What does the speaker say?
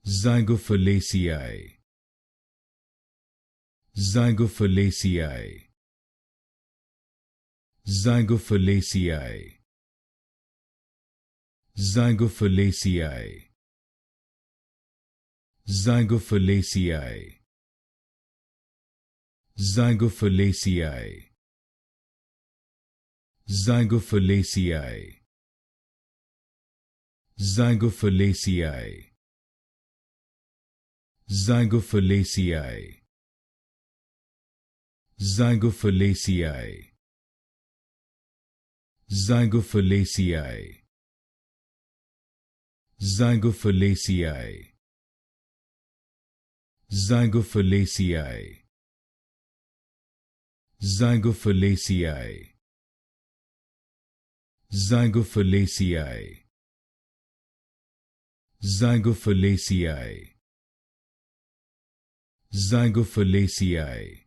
Zygophyllaceae. Zygophyllaceae. Zygophyllaceae. Zygophyllaceae. Zygophyllaceae. Zygophyllaceae. Zygophyllaceae. Zygophyllaceae. Zygophyllaceae. Zygophyllaceae. Zygophyllaceae. Zygophyllaceae. Zygophyllaceae. Zygophyllaceae. Zygophyllaceae. Zygophyllaceae. Zygophyllaceae.